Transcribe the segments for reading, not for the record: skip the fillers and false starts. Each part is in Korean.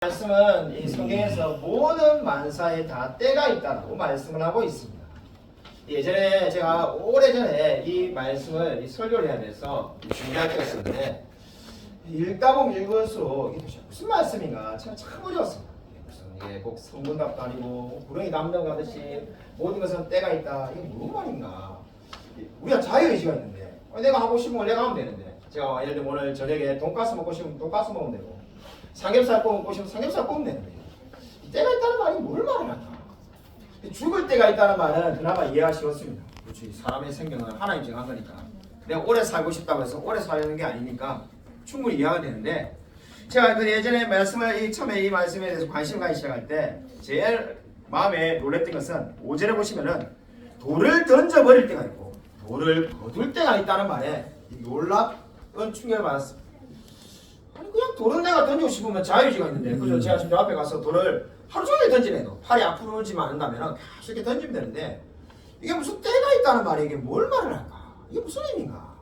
말씀은 이 성경에서 모든 만사에 다 때가 있다고 말씀을 하고 있습니다. 예전에 제가 오래전에 이 말씀을 설교를 해야 돼서 준비할 때가 있었는데 읽다 보면 읽을수록 이게 무슨 말씀인가 참 어려웠습니다. 무슨 이게 꼭 성분답도 아니고 구렁이 남는 가듯이 모든 것은 때가 있다. 이게 무슨 말인가? 우리가 자유의지가 있는데 내가 하고 싶은 걸 내가 하면 되는데 제가 예를 들면 오늘 저녁에 돈가스 먹고 싶으면 돈가스 먹으면 되고 삼겹살 구워 먹고 싶으면 삼겹살 구우면 되는데 때가 있다는 말이 뭘 말하나? 죽을 때가 있다는 말은 그나마 이해가 쉬웠습니다. 그렇지. 사람의 생명은 하나님 정한 거니까 내가 오래 살고 싶다고 해서 오래 살려는 게 아니니까 충분히 이해가 되는데 제가 그 예전에 말씀을 처음에 이 말씀에 대해서 관심을 가기 시작할 때 제일 마음에 놀랬던 것은 5절에 보시면은 돌을 던져버릴 때가 있고 돌을 거둘 때가 있다는 말에 놀라운 충격을 받았습니다. 아니 그냥 돌은 내가 던지고 싶으면 자유의지가 있는데 그죠? 제가 지금 앞에 가서 돌을 하루 종일 던지네도 팔이 아프지만 않는다면 계속 이렇게 던지면 되는데 이게 무슨 때가 있다는 말이 이게 뭘 말을 할까? 이게 무슨 의미인가?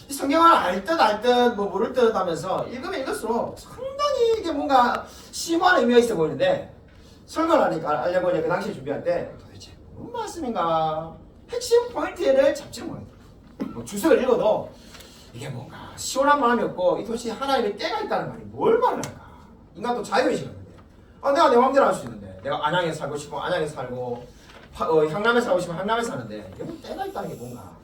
이 성경을 알 듯 뭐 모를 듯 하면서 읽으면 읽을수록 상당히 이게 뭔가 심오한 의미가 있어 보이는데 설명을 하니까 알려고 그 당시에 준비할 때 도대체 무슨 말씀인가? 핵심 포인트를 잡지를 못해요. 뭐 주석을 읽어도 이게 뭔가 시원한 마음이 없고 이것이 하나님의 때가 있다는 말이 뭘 말을 할까? 인간도 자유의지가 있는데 내가 내 마음대로 할 수 있는데 내가 안양에 살고 싶으면 안양에 살고 향남에 살고 싶으면 향남에 사는데 이게 뭐 때가 있다는 게 뭔가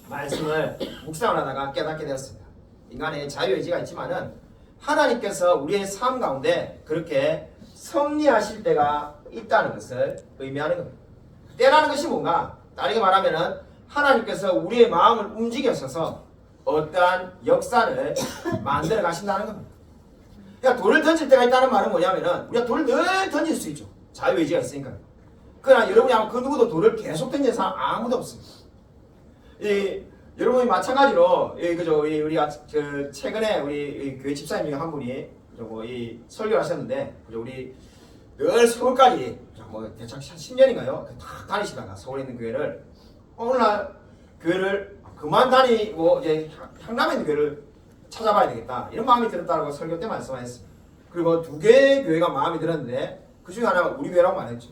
말씀을 묵상을 하다가 깨닫게 되었습니다. 인간의 자유의지가 있지만은 하나님께서 우리의 삶 가운데 그렇게 섭리하실 때가 있다는 것을 의미하는 겁니다. 때라는 것이 뭔가 다르게 말하면은 하나님께서 우리의 마음을 움직여서서 어떠한 역사를 만들어 가신다는 겁니다. 그러니까 돌을 던질 때가 있다는 말은 뭐냐면은 우리가 돌을 늘 던질 수 있죠. 자유의지가 있으니까. 그러나 여러분이 아마 그 누구도 돌을 계속 던지는 사람 아무도 없습니다. 여러분이 마찬가지로 그죠? 우리가 그 최근에 우리 교회 집사님 중에 한 분이 설교를 하셨는데 그죠? 우리 늘 서울까지 뭐 대충 10년인가요? 다 다니시다가 서울에 있는 교회를 오늘날 교회를 그만 다니고 이제 향남에 있는 교회를 찾아봐야 되겠다 이런 마음이 들었다고 설교 때 말씀하셨습니다. 그리고 2개의 교회가 마음에 들었는데 그 중에 하나가 우리 교회라고 말했죠.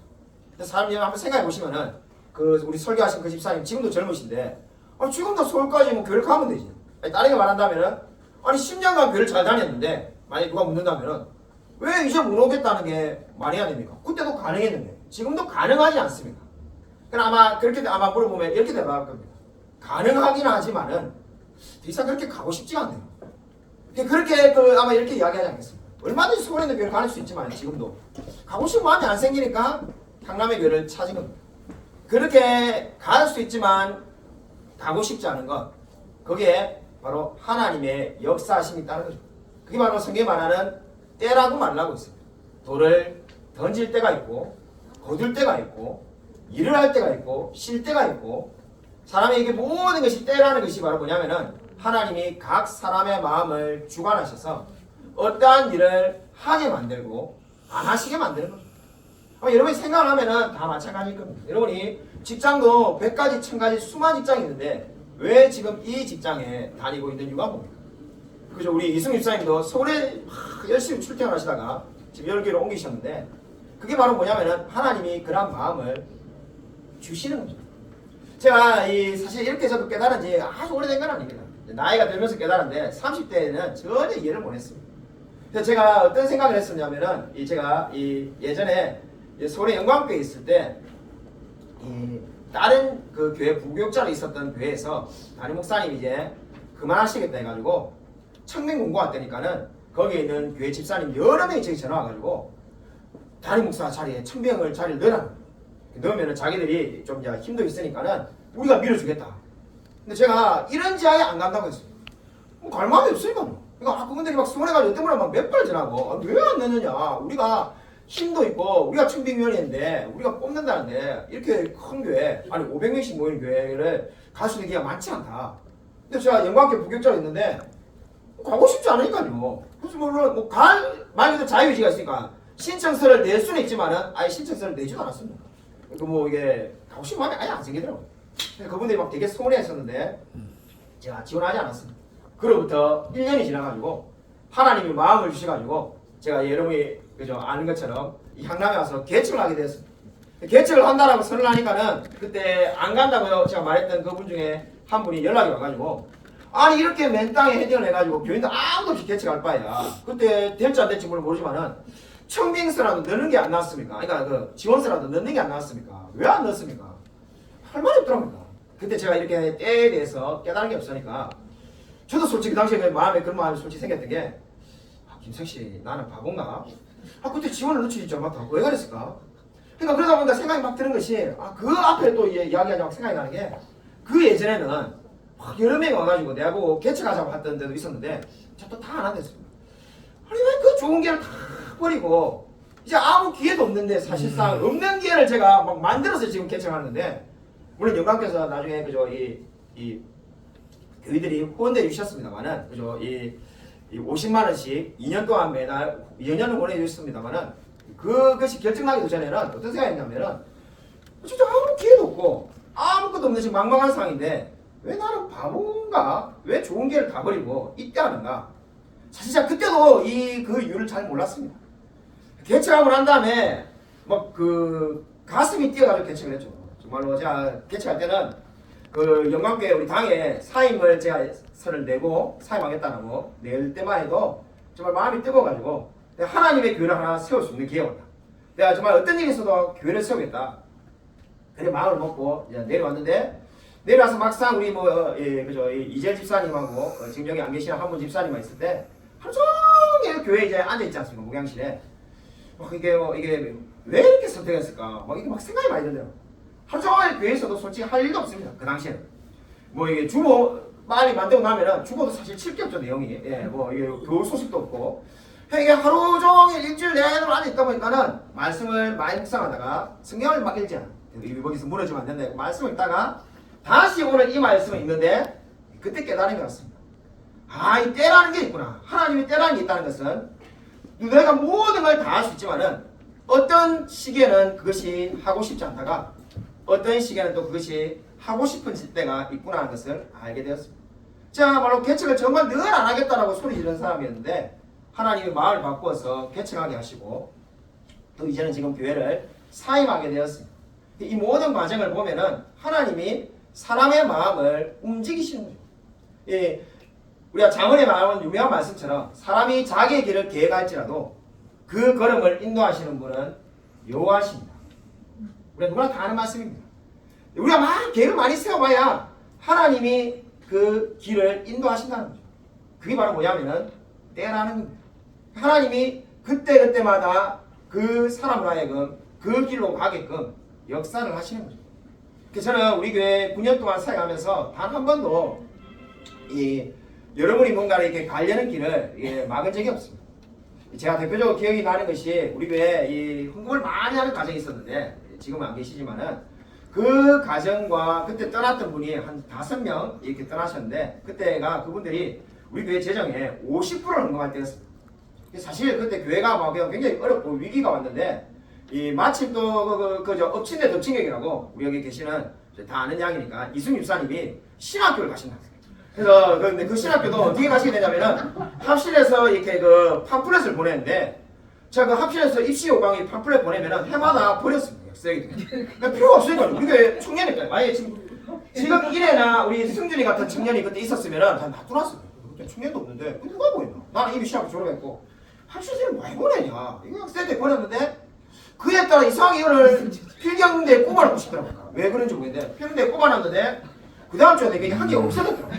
사람들이 한번 생각해 보시면은 그 우리 설교하신 그 집사님 지금도 젊으신데 지금도 서울까지 뭐 교회를 가면 되지. 다르게 말한다면은 10년간 교회를 잘 다녔는데 만약에 누가 묻는다면은 왜 이제 못 오겠다는 게 말이 안 됩니까? 그때도 가능했는데 지금도 가능하지 않습니다. 그럼 아마 그렇게 아마 물어보면 이렇게 대답할 겁니다. 가능하긴 하지만은 더 이상 그렇게 가고 싶지가 않네요. 그렇게 아마 이렇게 이야기하지 않겠습니까? 얼마든지 서울에 있는 교회를 갈 수 있지만 지금도 가고 싶은 마음이 안 생기니까 향남의 교회를 찾은 겁니다. 그렇게 갈 수 있지만 가고 싶지 않은 것 거기에 바로 하나님의 역사하심이 있다는 거죠. 그게 바로 성경에 말하는 때라고 말을 하고 있습니다. 돌을 던질 때가 있고 거둘 때가 있고 일을 할 때가 있고 쉴 때가 있고 사람에게 모든 것이 때라는 것이 바로 뭐냐면은 하나님이 각 사람의 마음을 주관하셔서 어떠한 일을 하게 만들고 안 하시게 만드는 겁니다. 여러분이 생각을 하면은 다 마찬가지일 겁니다. 여러분이 직장도 100가지, 1000가지 수많은 직장이 있는데 왜 지금 이 직장에 다니고 있는 이유가 뭡니까? 그죠? 우리 이승희 집사님도 서울에 열심히 출퇴근 하시다가 지금 여기로 옮기셨는데 그게 바로 뭐냐면은 하나님이 그런 마음을 주시는 거죠. 제가 사실 이렇게 저도 깨달은 지 아주 오래된 건 아닙니다. 나이가 들면서 깨달았는데 30대에는 전혀 이해를 못했습니다. 그래서 제가 어떤 생각을 했었냐면은 제가 예전에 서울의 영광교회에 있을 때 다른 그 교회 부교육자로 있었던 교회에서 담임 목사님이 이제 그만하시겠다 해가지고 청명 공고 왔다니까는 거기에 있는 교회 집사님 여러 명이 저기 전화 와가지고 담임 목사 자리에 청명을 자리를 넣으라는 넣으면은 자기들이 좀 이제 힘도 있으니까는 우리가 밀어주겠다. 근데 제가 이런지 아예 안 간다고 했어요. 갈 마음이 없으니까. 그러니까 그분들이 막 서운해가지고 어떤 분은 막 몇 번을 전화하고 왜 안 넣느냐. 우리가 힘도 있고 우리가 청빙위원회인데 우리가 뽑는다는데 이렇게 큰 교회 500명씩 모이는 교회를 갈 수 있는 기회가 많지 않다. 근데 제가 영광교회 부교육자로 있는데 가고 싶지 않으니까요. 그래서 물론 말 그대로 자유의지가 있으니까 신청서를 낼 수는 있지만은 아예 신청서를 내지도 않았습니다. 이게 가고 싶은 마음이 아예 안 생기더라고요. 그분들이 막 되게 서운해했었는데 제가 지원하지 않았습니다. 그로부터 1년이 지나가지고 하나님이 마음을 주셔가지고 제가 여러분이 그죠 아는 것처럼 이 향남에 와서 개척을 하게 되었습니다. 개척을 한다라고 선언을 하니까는 그때 안 간다고 제가 말했던 그분 중에 한 분이 연락이 와가지고 아니 이렇게 맨 땅에 헤딩을 해가지고 교인들 아무도 없이 개척할 바에야 그때 될지 안 될지 모르지만은 청빙서라도 넣는 게 안 나왔습니까? 그러니까 그 지원서라도 넣는 게 안 나왔습니까? 왜 안 넣었습니까? 할 말이 없더랍니다. 그때 제가 이렇게 때에 대해서 깨달은 게 없으니까 저도 솔직히 당시에 그런 마음이 솔직히 생겼던 게 김석씨 나는 바본가? 그때 지원을 넣지 진짜 맞다. 왜 그랬을까? 그러니까 그러다 보니까 생각이 막 드는 것이 그 앞에 또 이야기하자고 생각이 나는 게 그 예전에는 막 여러 명이 와가지고 내가 보고 개척하자고 했던 데도 있었는데 저도 다 안 한댔습니다. 아니 왜 그 좋은 기회를 다 버리고 이제 아무 기회도 없는데 사실상 없는 기회를 제가 막 만들어서 지금 개척하는데 물론 영광께서 나중에 그저 이 교회들이 후원대 주셨습니다만은 그저 이 50만 원씩 2년 동안 매달 2년을 보내주셨습니다만은 그것이 결정나기도 전에는 어떤 생각이었냐면은 진짜 아무 기회도 없고 아무것도 없는 지금 망망한 상황인데 왜 나는 바본가? 왜 좋은 기회를 다 버리고 이때 하는가? 사실 그때도 그 이유를 잘 몰랐습니다. 개척하고 난 다음에 막 그 가슴이 뛰어가지고 개척을 했죠. 정말로 제가 개척할 때는 그 영광교회 우리 당에 사임을 제가 선을 내고 사임하겠다고 낼 때만 해도 정말 마음이 뜨거워가지고 하나님의 교회를 하나 세울 수 있는 기회가 왔다. 내가 정말 어떤 일이 있어도 교회를 세우겠다. 그래 마음을 먹고 이제 내려왔는데 내려와서 막상 우리 그죠 이재 집사님하고 지금 여기 안 계시는 한 분 집사님만 있을 때 하루 종일 교회에 이제 앉아 있지 않습니까? 목양실에 이게 왜 이렇게 선택했을까? 이게 막 생각이 많이 들더라고요. 하루 종일 교회에서도 솔직히 할 일도 없습니다. 그 당시에는 이게 주보 빨리 만들고 나면은 주보도 사실 칠 게 없죠 내용이. 이게 교우 소식도 없고 이게 하루 종일 일주일 내내 앉아 있다 보니까는 말씀을 많이 묵상하다가 성경을 막 읽지 않아. 거기서 무너지면 안 된다. 말씀을 읽다가 다시 오늘 이 말씀을 읽는데 그때 깨달음이 왔습니다. 이 때라는 게 있구나. 하나님이 때라는 게 있다는 것은 내가 모든 걸 다 할 수 있지만은 어떤 시기에는 그것이 하고 싶지 않다가 어떤 시기에는 또 그것이 하고 싶은 때가 있구나 하는 것을 알게 되었습니다. 제가 바로 개척을 정말 늘 안 하겠다라고 소리 지르는 사람이었는데 하나님이 마음을 바꾸어서 개척하게 하시고 또 이제는 지금 교회를 사임하게 되었습니다. 이 모든 과정을 보면은 하나님이 사람의 마음을 움직이시는 거죠. 우리가 잠언에 나오는 유명한 말씀처럼 사람이 자기의 길을 계획할지라도 그 걸음을 인도하시는 분은 여호와십니다. 우리가 누구나 다 아는 말씀입니다. 우리가 막 계획을 많이 세워봐야 하나님이 그 길을 인도하신다는 거죠. 그게 바로 뭐냐면은 때라는 겁니다. 하나님이 그때그때마다 그 사람으로 하여금 그 길로 가게끔 역사를 하시는 거죠. 그래서 저는 우리 교회 9년 동안 사역하면서 단 한 번도 여러분이 뭔가를 이렇게 가려는 길을 막은 적이 없습니다. 제가 대표적으로 기억이 나는 것이 우리 교회에 헌금을 많이 하는 가정이 있었는데 지금은 안 계시지만은 그 가정과 그때 떠났던 분이 한 5명 이렇게 떠나셨는데 그때가 그분들이 우리 교회 재정에 50%를 헌금할 때였습니다. 사실 그때 교회가 막 굉장히 어렵고 위기가 왔는데 마침 또 엎친 데 덮친 격이라고 우리 여기 계시는 다 아는 양이니까 이승 집사님이 신학교를 가신다. 그래서 근데 그 신학교도 어떻게 가시게 되냐면은 합실에서 이렇게 그 팜플렛을 보내는데 제가 그 합실에서 입시 요강이 팜플렛 보내면은 해마다 버렸습니다. 쓰레기. 그러니까 필요가 없으니까 우리가 청년이니까 만약에 지금 이래나 우리 승준이 같은 청년이 그때 있었으면은 다 놔두놨어요. 그때 청년도 없는데 누가 보이나? 나는 이미 시합을 졸업했고 합실생을 왜 보내냐? 이거 학생들 버렸는데 그에 따라 이상하게 이거를 필경대에 꼽아놓고 싶더라고요. 왜 그런지 모르겠는데 필경대에 꼽아놨는데 그 다음 주에 이게 한 개 없어졌더라고.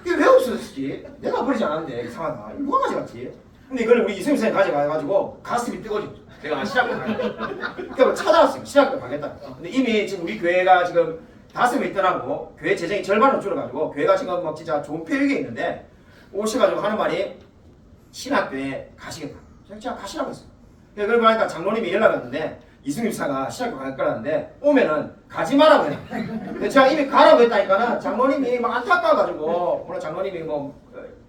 이게 왜 없어졌지? 내가 버리지 않았는데 이상하다. 누가 가져갔지? 근데 이걸 우리 이승민 선생님이 가져가가지고 가슴이 뜨거워지고 내가 신학교 가겠다. 그러니까 찾아왔어요. 신학교 가겠다. 근데 이미 지금 우리 교회가 지금 5명이 떠나고 교회 재정이 절반으로 줄어가지고 교회가 지금 막 진짜 좋은 표육에 있는데 오셔가지고 하는 말이 신학교에 가시겠다. 제가 가시라고 했어요. 그걸 보니까 장로님이 연락이 왔는데 이승윤 사가 신학교 갈 거라는데 오면은 가지 말라고 해요. 근데 제가 이미 가라고 했다니까는 장로님이 막 안타까워가지고 물론 장로님이 뭐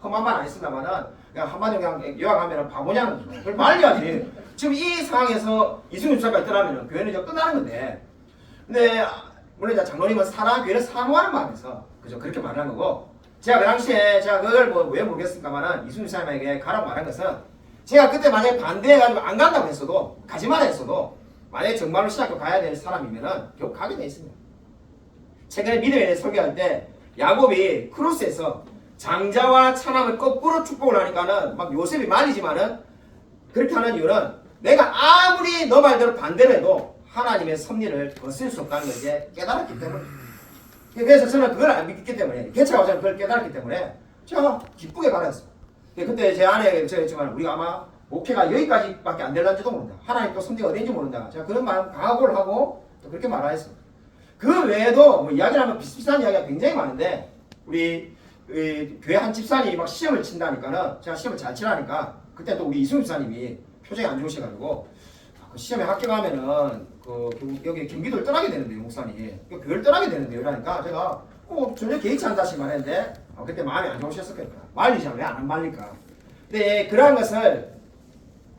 험한 말 안 했습니다만은 그냥 한마디로 그냥 요약하면은 바보냐는 거죠. 그걸 말려야지. 지금 이 상황에서 이승윤 사가 떠나면은 교회는 이제 끝나는 건데 근데 물론 이제 장로님은 교회를 사모하는 마음에서 그죠 그렇게 말하는 거고 제가 그 당시에 제가 그걸 왜 모르겠습니까만은 이승윤 사님에게 가라고 말한 것은 제가 그때 만약에 반대해가지고 안 간다고 했어도, 가지 말라 했어도, 만약에 정말로 신학교 가야 될 사람이면은 결국 가게 돼 있습니다. 최근에 믿음에 대해 설교할 때 야곱이 크루스에서 장자와 차남을 거꾸로 축복을 하니까는 막 요셉이 말리지만은 그렇게 하는 이유는 내가 아무리 너 말대로 반대를 해도 하나님의 섭리를 거슬 수 없다는 걸 이제 깨달았기 때문에, 그래서 저는 그걸 안 믿기 때문에, 개척하고 저는 그걸 깨달았기 때문에 제가 기쁘게 받았습니다. 그때 제 아내가 저랬지만 우리가 아마 목회가 여기까지밖에 안 될런지도 모른다. 하나님 또 섭리가 어딘지 모른다. 제가 그런 마음 각오를 하고 또 그렇게 말하였습니다. 그 외에도 뭐 이야기를 하면 비슷비슷한 이야기가 굉장히 많은데, 우리 교회 한 집사님이 막 시험을 친다니까는 제가 시험을 잘 치라니까 그때 또 우리 이승우 집사님이 표정이 안 좋으셔가지고 그 시험에 합격하면은 여기 경기도를 떠나게 되는데요, 목사님. 교회를 떠나게 되는데요. 이러니까 제가 전혀 개의치 않다시 말했는데 그때 마음이 안 좋으셨었겠다. 말리자 왜 안 말릴까. 근데 그러한 것을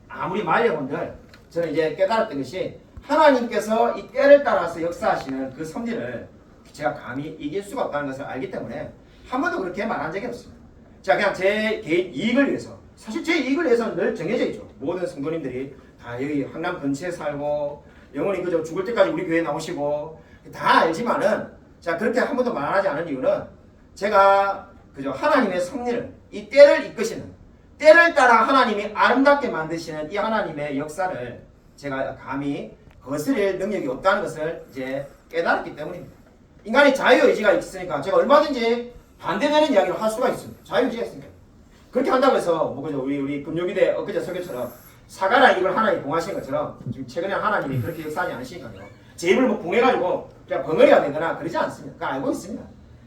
아무리 말려본들 저는 이제 깨달았던 것이 하나님께서 이 때를 따라서 역사하시는 그 섭리를 제가 감히 이길 수가 없다는 것을 알기 때문에 한 번도 그렇게 말한 적이 없습니다. 자, 그냥 제 개인 이익을 위해서, 사실 제 이익을 위해서는 늘 정해져 있죠. 모든 성도님들이 다 여기 황남 근처에 살고 영원히 그저 죽을 때까지 우리 교회에 나오시고 다 알지만은, 자, 그렇게 한 번도 말하지 않은 이유는 제가 그저 하나님의 섭리를, 이 때를 이끄시는, 때를 따라 하나님이 아름답게 만드시는 이 하나님의 역사를 제가 감히 거스릴 능력이 없다는 것을 이제 깨달았기 때문입니다. 인간이 자유의지가 있으니까 제가 얼마든지 반대되는 이야기를 할 수가 있습니다. 자유의지가 있으니까. 그렇게 한다고 해서 뭐 그죠, 우리 금요기대 엊그제 설교처럼 사가라 이걸 하나님 봉하신 것처럼 지금 최근에 하나님이 그렇게 역사하지 않으시니까요. 제 입을 뭐 봉해가지고 그냥 벙어리가 되거나 그러지 않습니다. 그거 알고 있습니다.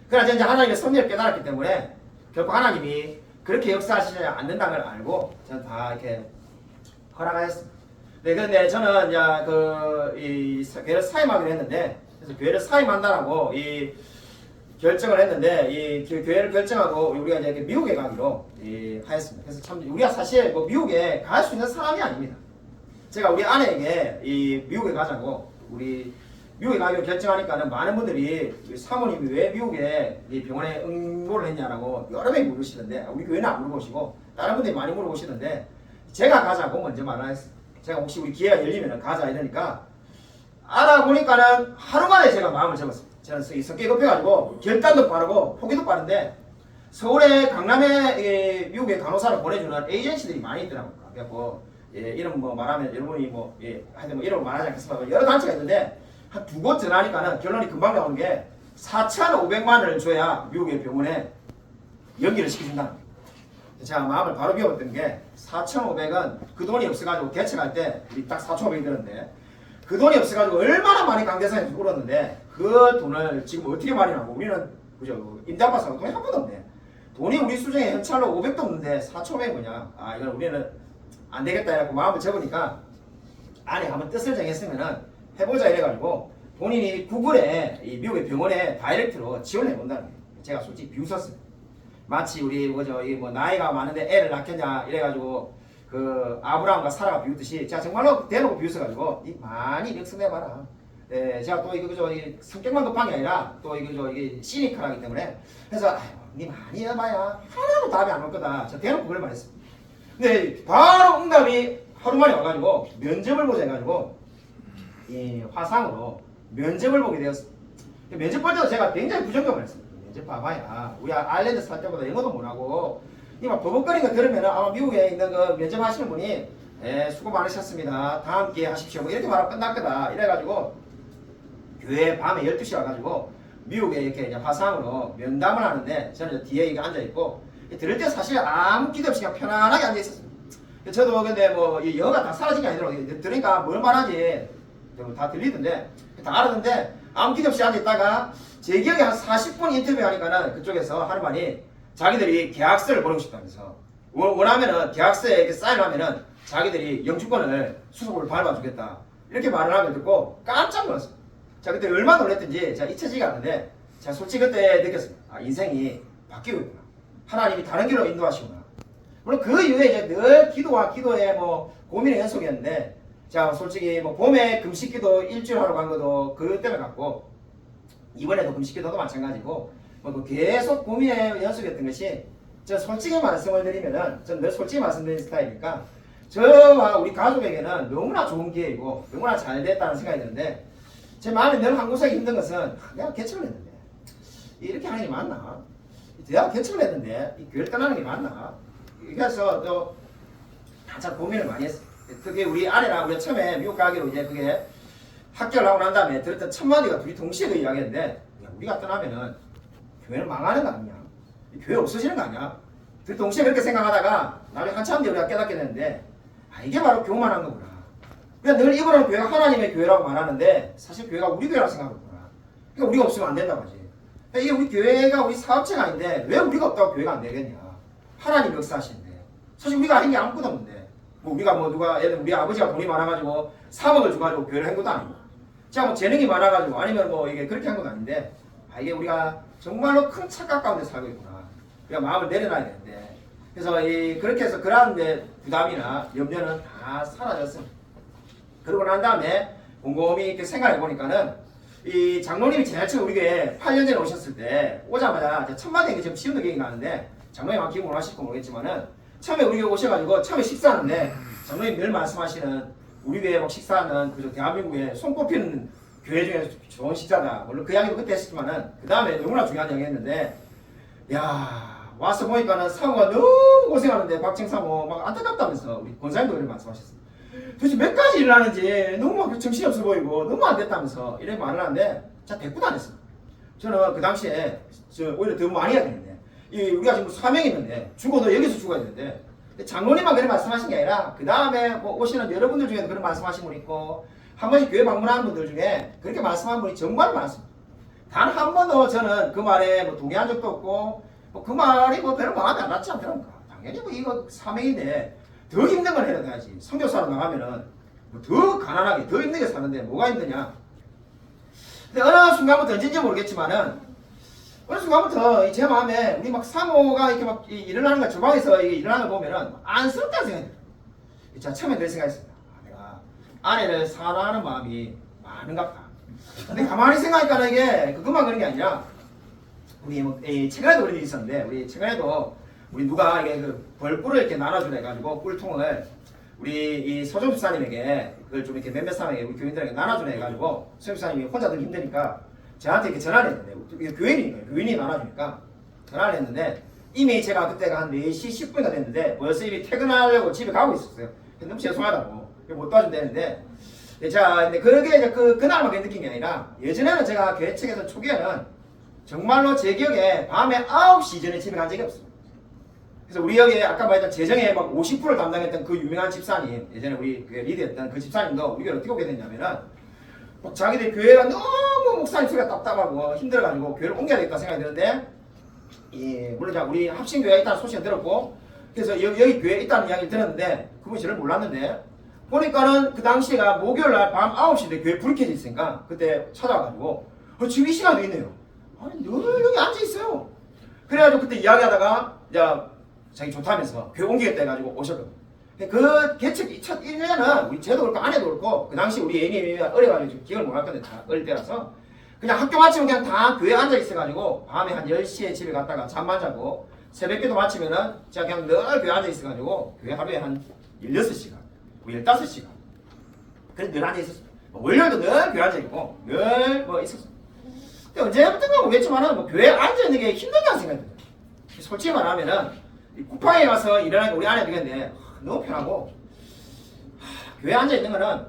그러나 이제 하나님의 섭리를 깨달았기 때문에 결국 하나님이 그렇게 역사하시지 않는다는 걸 알고 저는 다 이렇게 허락하였습니다. 네, 그런데 저는 이제 교회를 사임하기로 했는데, 그래서 교회를 사임한다라고 결정을 했는데, 이 교회를 결정하고 우리가 이제 미국에 가기로 하였습니다. 그래서 참 우리가 사실 뭐 미국에 갈 수 있는 사람이 아닙니다. 제가 우리 아내에게 미국에 가자고 우리 미국에 가기로 결정하니까는 많은 분들이 사모님이 왜 미국에 병원에 응모를 했냐라고 여러 명이 물으시는데, 우리 교회는 안 물어보시고 다른 분들이 많이 물어보시는데 제가 가자고 먼저 말하였습니다. 제가 혹시 우리 기회가 열리면 가자 이러니까 알아보니까는 하루 만에 제가 마음을 접었습니다. 저는 성격이 급해가지고 결단도 빠르고 포기도 빠른데 서울에 강남에 미국에 간호사를 보내주는 에이전시들이 많이 있더라고요. 그래갖고 이름 뭐 말하면 여러분이 하여튼 뭐 이름을 말하지 않겠습니다. 여러 단체가 있는데 한 두 곳 전화하니까는 결론이 금방 나오는 게 4,500만 원을 줘야 미국의 병원에 연기를 시켜준다. 제가 마음을 바로 비웠던 게 4,500은 그 돈이 없어가지고 개척할 때 딱 4,500이 되는데 그 돈이 없어가지고 얼마나 많이 강대상에서 울었는데 그 돈을 지금 어떻게 마련하고 우리는 그죠 임대아파 사고 돈이 한 번도 없네. 돈이 우리 수중에 현찰로 500도 없는데 4,500이 뭐냐. 이건 우리는 안 되겠다 해갖고 마음을 접으니까 안에 한번 뜻을 정했으면은 해보자 이래가지고 본인이 구글에 이 미국의 병원에 다이렉트로 지원을 해본다는 거예요. 제가 솔직히 비웃었어요. 마치 우리 뭐 나이가 많은데 애를 낳겠냐 이래가지고 그 아브라함과 사라가 비웃듯이 제가 정말로 대놓고 비웃어가지고 많이 역성해봐라. 제가 또 이 성격만 급한 게 아니라 또 이게 시니컬하기 때문에 그래서 니 많이 해봐야 하나도 답이 안 올 거다. 제가 대놓고 그걸 말했어요. 근데 바로 응답이 하루 만에 와가지고 면접을 보자 해가지고 화상으로 면접을 보게 되었습니다. 면접 볼 때도 제가 굉장히 부정적으로 했습니다. 면접 봐봐야 우리 아일랜드 살 때보다 영어도 못하고 막 버벅거리는 거 들으면 아마 미국에 있는 그 면접하시는 분이 수고 많으셨습니다. 다음 기회에 하십시오. 뭐 이렇게 말하고 끝날 거다. 이래가지고 교회 밤에 12시에 와가지고 미국에 이렇게 이제 화상으로 면담을 하는데 저는 뒤에 이게 앉아있고 들을 때 사실 아무 기대 없이 그냥 편안하게 앉아있었습니다. 저도 근데 뭐 영어가 다 사라진 게 아니더라고요. 들으니까 뭘 말하지 다 들리던데 다 알았는데 아무 기대 없이 앉아있다가 제 기억에 한 40분 인터뷰하니까는 그쪽에서 하루만이 자기들이 계약서를 보내고 싶다면서 원하면은 계약서에 이렇게 사인하면은 자기들이 영주권을 수속을 밟아주겠다 이렇게 말을 하면 듣고 깜짝 놀랐어요. 자 그때 얼마나 놀랐던지 제가 잊혀지지가 않는데 제가 솔직히 그때 느꼈습니다. 인생이 바뀌고 있구나. 하나님이 다른 길로 인도하시구나. 물론 그 이후에 이제 늘 기도와 기도의 뭐 고민의 연속이었는데 자 솔직히 뭐 봄에 금식기도 일주일 하러 간 것도 그 때문에 갔고 이번에도 금식기도도 마찬가지고 뭐 계속 고민의 연속이었던 것이 저 솔직히 말씀을 드리면은 전 늘 솔직히 말씀드리는 스타일이니까 저와 우리 가족에게는 너무나 좋은 기회이고 너무나 잘 됐다는 생각이 드는데 제 마음에 늘 한 구석이 힘든 것은 내가 개척을 했는데 이렇게 하는 게 맞나? 내가 개척을 했는데 이 교회를 떠나는 게 맞나? 그래서 또 한참 고민을 많이 했어요. 특히 우리 아내랑 우리 처음에 미국 가기로 이제 그게 합격을 하고 난 다음에 들었던 첫 마디가 둘이 동시에 그 이야기했는데 야, 우리가 떠나면은 교회는 망하는 거 아니냐? 교회 없어지는 거 아니야? 둘이 동시에 그렇게 생각하다가 나중에 한참 뒤에 우리가 깨닫게 되는데 아, 이게 바로 교만한 거구나. 그냥 늘 입으로는 교회가 하나님의 교회라고 말하는데 사실 교회가 우리 교회라고 생각하구나. 그러니까 우리가 없으면 안 된다고 하지. 그러니까 이게 우리 교회가 우리 사업체가 아닌데 왜 우리가 없다고 교회가 안 되겠냐. 하나님 역사하시는데 사실 우리가 아닌 게 아무것도 없는데 뭐 우리가 뭐 누가 예를 들면 우리 아버지가 돈이 많아가지고 3억을 줘가지고 교회를 한 것도 아니고 제가 뭐 재능이 많아가지고 아니면 뭐 이게 그렇게 한 것도 아닌데 아, 이게 우리가 정말로 큰 착각 가운데 살고 있구나. 우리가 마음을 내려놔야 되는데 그래서 그렇게 해서 그러한 부담이나 염려는 다 사라졌습니다. 그러고 난 다음에 곰곰이 이렇게 생각해 보니까는 이 장로님이 제일 처음 우리 교회에 8년 전에 오셨을 때 오자마자 천만 얘기 지금 쉬운 기억이 나는데 장로님 아마 기억을 하실지 모르겠지만은 처음에 우리 교회 오셔가지고 처음에 식사하는데 장로님 늘 말씀하시는 우리 교회 막 식사하는 그저 대한민국에 손꼽히는 교회 중에 좋은 식사다. 물론 그 이야기도 그때 했지만은 그 다음에 너무나 중요한 이야기 했는데 야 와서 보니까는 사모가 너무 고생하는데 박정 사모 막 안타깝다면서 우리 권사님도 그렇게 말씀하셨어요. 도대체 몇 가지 일을 하는지 너무 막 정신이 없어 보이고 너무 안 됐다면서 이렇게 말을 하는데 자 대꾸도 안 했어요. 저는 그 당시에 오히려 더 많이 해야 되는데 우리가 지금 사명이 있는데 죽어도 여기서 죽어야 되는데 장로님만 그렇게 말씀하신 게 아니라 그 다음에 뭐 오시는 여러분들 중에도 그런 말씀하신 분 있고 한 번씩 교회 방문하는 분들 중에 그렇게 말씀한 분이 정말 많습니다. 단 한 번도 저는 그 말에 뭐 동의한 적도 없고 뭐 그 말이 뭐 별로 마음에 안 닿지 않더랍니까. 당연히 뭐 이거 사명인데 더 힘든 걸 해야지. 선교사로 나가면은 뭐 더 가난하게 더 힘들게 사는데 뭐가 힘드냐. 근데 어느 순간부터 언제인지 모르겠지만은 어느 순간부터 제 마음에 우리 막 사모가 이렇게 막 일어나는 거 주방에서 이게 일어나는 거 보면은 안쓰럽다는 생각이 들어요. 제가 처음에 늘 생각했습니다. 내가 아내를 사랑하는 마음이 많은갑다. 근데 가만히 생각하니까 이게 그것만 그런 게 아니라 우리 뭐 최근에도 그런 일이 있었는데 우리 최근에도 우리 누가 이게 그 벌꿀을 이렇게 나눠주래 가지고 꿀통을 우리 이 서정 집사님에게 그걸 좀 이렇게 몇몇 사람에게 우리 교인들에게 나눠주래 가지고 서정 집사님이 혼자 들 힘드니까 저한테 이렇게 전화를 했는데 이게 교인이니까 교인이 나눠주니까 전화를 했는데 이미 제가 그때가 한 4시 10분이가 됐는데 벌써 이미 퇴근하려고 집에 가고 있었어요. 너무 죄송하다고 못 도와준다는데 자 근데 그게 이제 그날만 느낀 게 아니라 예전에는 제가 교회 측에서 초기에는 정말로 제 기억에 밤에 9시 전에 집에 간 적이 없어요. 그래서 우리 여기 아까 말했던 재정에 막 50%를 담당했던 그 유명한 집사님 예전에 우리 교회 리드했던 그 집사님도 우리 교회를 어떻게 오게 됐냐면은 막 자기들 교회가 너무 목사님 소리가 답답하고 힘들어가지고 교회를 옮겨야 되겠다 생각이 드는데 물론 우리 합신교회에 있다는 소식을 들었고 그래서 여기 교회에 있다는 이야기를 들었는데 그분이 저를 몰랐는데 보니까는 그 당시가 목요일날 밤 9시인데 교회 불이 켜져 있으니까 그때 찾아와가지고 지금 이 시간도 있네요. 아니 늘 여기 앉아있어요. 그래가지고 그때 이야기하다가 자기 좋다면서 교회 옮기겠다 해가지고 오셨거든요. 그 개척 첫 1년은 우리 쟤도 그렇고 아내도 그렇고 그 당시 우리 애인이 어려가지고 지금 기억을 못할 건데 다 어릴 때라서 그냥 학교 마치면 그냥 다 교회에 앉아있어가지고 밤에 한 10시에 집에 갔다가 잠만 자고 새벽기도 마치면은 제가 그냥 늘 교회에 앉아있어가지고 교회 하루에 한 16시간 15시간 그래서 늘 앉아있었어요. 월요일도 늘 교회 앉아있고 늘 뭐 있었어요. 근데 언제부턴가 모르겠지만은 뭐 교회에 앉아있는 게 힘들다는 생각이 들어요. 솔직히 말하면은 쿠팡에 가서 일하는 게 우리 아내도 그랬는데 너무 편하고 교회에 앉아있는 거는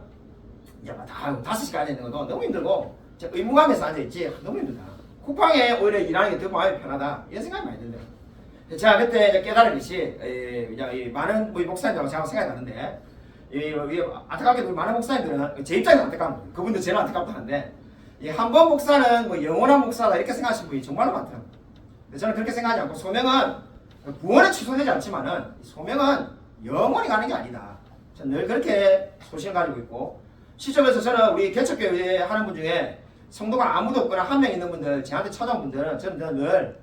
다 5시간 앉아있는 것도 너무 힘들고 의무감에서 앉아있지 너무 힘들다. 쿠팡에 오히려 일하는 게 더 마음이 편하다 이런 생각이 많이 들어요. 제가 그때 깨달은듯이 많은 우리 목사님들하고 제가 생각이 나는데 안타깝게도 많은 목사님들은 제 입장에서 안타깝다. 그분도 제일 안타깝다 하는데 한 번 목사는 뭐 영원한 목사다 이렇게 생각하시는 분이 정말로 많더라고요. 근데 저는 그렇게 생각하지 않고 소명은 구원에 취소되지 않지만은 소명은 영원히 가는 게 아니다. 저는 늘 그렇게 소신을 가지고 있고 시점에서 저는 우리 개척교회 하는 분 중에 성도가 아무도 없거나 한 명 있는 분들 저한테 찾아온 분들은 저는 늘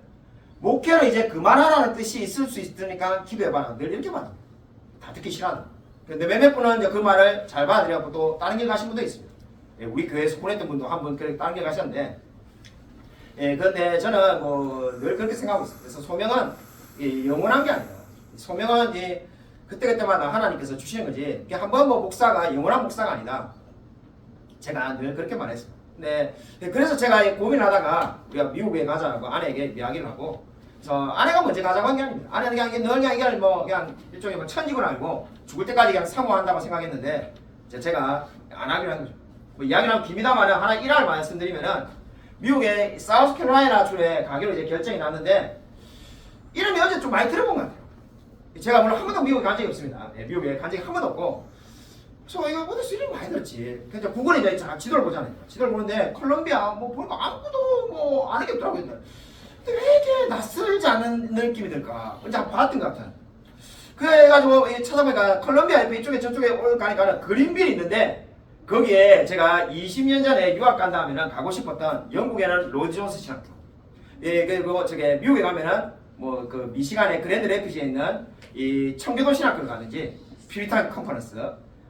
목회를 이제 그만하라는 뜻이 있을 수 있으니까 기도해봐라 늘 이렇게 말합니다. 다 듣기 싫어한다. 근데 몇몇 분은 이제 그 말을 잘 받아들여갖고 또 다른 길 가신 분도 있습니다. 우리 교회에서 보냈던 분도 한 분 그렇게 다른 길 가셨는데 그런데 저는 뭐 늘 그렇게 생각하고 있어요. 그래서 소명은 영원한 게 아니라 소명은 그때마다 하나님께서 주시는 거지. 한번 뭐 목사가 영원한 목사가 아니다. 제가 늘 그렇게 말했습니다. 네, 그래서 제가 고민하다가 우리가 미국에 가자고 아내에게 이야기를 하고, 그래서 아내가 먼저 가자고 한 게 아닙니다. 아내는 그냥 늘 그냥 이걸 뭐 그냥 일종의 뭐 천직을 알고 죽을 때까지 그냥 사모한다고 생각했는데 제가 안 하기로 한 거죠. 뭐 이야기를 하면 깁니다만 하나 일화를 말씀드리면은 미국의 사우스캐롤라이나 주에 가기로 이제 결정이 났는데 이름이 어제 좀 많이 들어본 것 같아요. 제가 물론 한 번도 미국에 간 적이 없습니다. 네, 미국에 간 적이 한 번도 없고, 그래서 이거 어디서 이름 많이 들었지. 그래서 구글에 이제 지도를 보잖아요. 지도를 보는데 콜롬비아 뭐 보니까 아무것도 뭐 아는 게 없더라고요. 근데 왜 이렇게 낯설지 않은 느낌이 들까? 언제 한번 봤던 것 같아. 그래가지고 찾아보니까 콜롬비아 이쪽에 저쪽에 가니까 그린빌이 있는데 거기에 제가 20년 전에 유학 간 다음에는 가고 싶었던 영국에는 로즈 존스 신학교. 예, 그리고 저게 미국에 가면은 뭐 그 미시간의 그랜드 레피지에 있는 이 청교도 신학교를 가든지 피리탄 컨퍼런스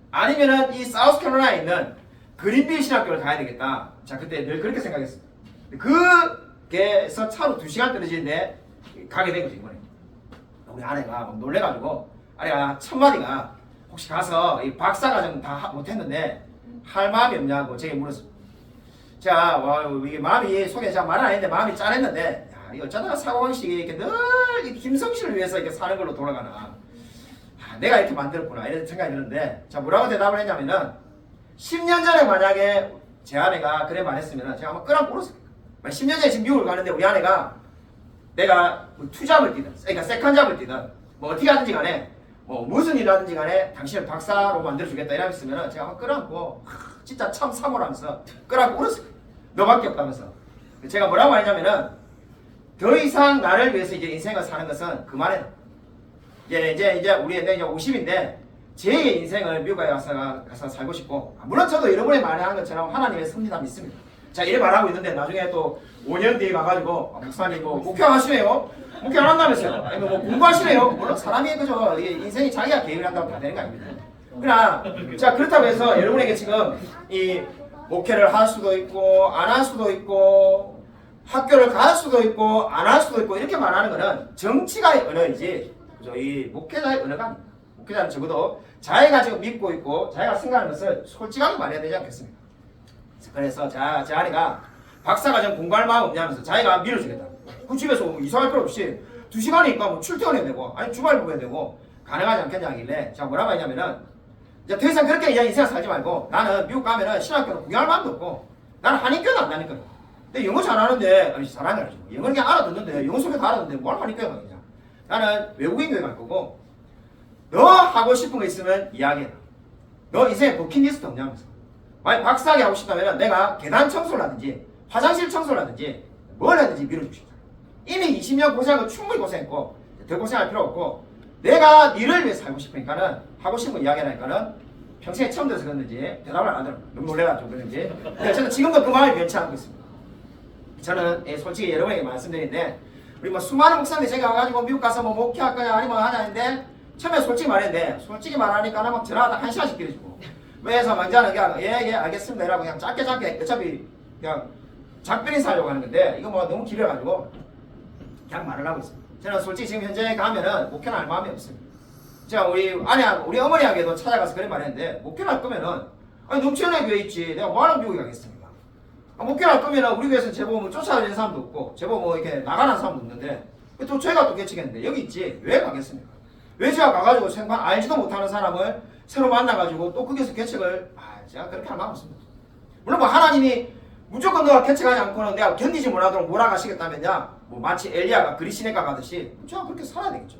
아니면은 이 사우스캐롤라이나에 있는 그린빌 신학교를 가야 되겠다. 자, 그때 늘 그렇게 생각했습니다. 그게서 차로 2시간 떨어지는데 가게 된 거죠, 이번에. 우리 아내가 막 놀래가지고 아내가 첫 마디가 혹시 가서 이 박사과정 다 못했는데 할 마음이 없냐고 제게 물었습니다. 자, 와, 이게 마음이 속에 제가 말은 안 했는데 마음이 짠했는데 어쩌다가 사고방식이 이렇게 늘 김성실을 위해서 이렇게 사는 걸로 돌아가나. 내가 이렇게 만들었구나 이런 생각이 드는데, 자, 뭐라고 대답을 했냐면은 10년 전에 만약에 제 아내가 그래 말했으면 제가 아마 끌어안고 울었을 거예요. 10년 전에 지금 미국을 가는데 우리 아내가 내가 뭐 투잡을 뛰든 그러니까 세컨잡을 뛰든 뭐 어떻게 하든지 간에 뭐 무슨 일 하든지 간에 당신을 박사로 만들어주겠다 이러면은 제가 아마 끌어안고 진짜 참 사모하면서 끌어안고 울었을 거예요. 너밖에 없다면서. 제가 뭐라고 하냐면은 더 이상 나를 위해서 이제 인생을 사는 것은 그만해라. 이제 우리 이제 50인데 제 인생을 미국에 가서 살고 싶고, 물론 저도 여러분이 말하는 것처럼 하나님의 섭리다 믿습니다. 자, 이래 말하고 있는데 나중에 또 5년 뒤에 가가지고 목사님 뭐 목회하시네요? 목회 안 한다면서요? 아니면 뭐 공부하시네요? 물론 사람이 그죠. 인생이 자기가 계획을 한다고 다 되는 거 아닙니다. 그러나 자, 그렇다고 해서 여러분에게 지금 이 목회를 할 수도 있고 안 할 수도 있고 학교를 갈 수도 있고 안 할 수도 있고 이렇게 말하는 거는 정치가의 언어이지 이 목회자의 언어가 아닙니다. 목회자는 적어도 자기가 지금 믿고 있고 자기가 생각하는 것을 솔직하게 말해야 되지 않겠습니까? 그래서 제 아내가 박사과정 공부할 마음 없냐면서 자기가 밀어주겠다. 그 집에서 뭐 이사할 필요 없이 2시간이니까 뭐 출퇴근해야 되고 아니 주말 보내야 되고 가능하지 않겠냐 하길래 제가 뭐라고 했냐면은 이제 더 이상 그렇게 인생을 살지 말고 나는 미국 가면은 신학교를 구경할 마음도 없고 나는 한인교도 안 다닐 거야. 근데 영어 잘하는데 아니 잘하는 게 아니지. 영어는 그냥 알아듣는데 영어 속에 다 알아듣는데 뭘 한인교에 가겠냐. 나는 외국인 교회 갈 거고 너 하고 싶은 거 있으면 이야기해라. 너 인생에 버킷리스트 없냐면서. 만약 박사학위 하고 싶다면 내가 계단 청소를 하든지 화장실 청소를 하든지 뭘 하든지 밀어주시다. 이미 20년 고생한 거 충분히 고생했고 더 고생할 필요 없고 내가 니를 위해서 살고 싶으니까는 하고 싶은 거 이야기하니까는 평생에 처음 들어서 그랬는지 대답을 안 하더라고요. 너무 놀래가지고 그랬는지. 근데 저는 지금도 그 마음이 변치 않고 있습니다. 저는 솔직히 여러분에게 말씀드리는데 우리 뭐 수많은 목사님이 제가 와가지고 미국 가서 뭐 목회할 거냐 아니면 하냐 했는데 처음에 솔직히 말했는데 솔직히 말하니까 막 전화하다 1시간씩 기다려주고 왜해서 망자는 그냥 예 알겠습니다 이라고 그냥 짧게 어차피 그냥 작별인 살려고 하는 건데 이거 뭐 너무 길어가지고 그냥 말을 하고 있습니다. 저는 솔직히 지금 현재 가면은 목회는 할 마음이 없습니다. 제가 우리 우리 어머니에게도 찾아가서 그런 말 했는데 목회를 할 거면은 아니 농촌에 교회 있지 내가 뭐하러 미국에 가겠습니까? 목회를 할 거면은 우리 교회에서 제법 뭐 쫓아다니는 사람도 없고 제법 뭐 이렇게 나가는 사람도 없는데 또 저희가 또 개척했는데 여기 있지 왜 가겠습니까? 왜 제가 가가지고 생판 알지도 못하는 사람을 새로 만나가지고 또 거기서 개척을 제가 그렇게 할 마음 없습니다. 물론 뭐 하나님이 무조건 너가 개척하지 않고는 내가 견디지 못하도록 몰아가시겠다면야 뭐 마치 엘리야가 그리시네가 가듯이 제가 그렇게 살아야 되겠죠.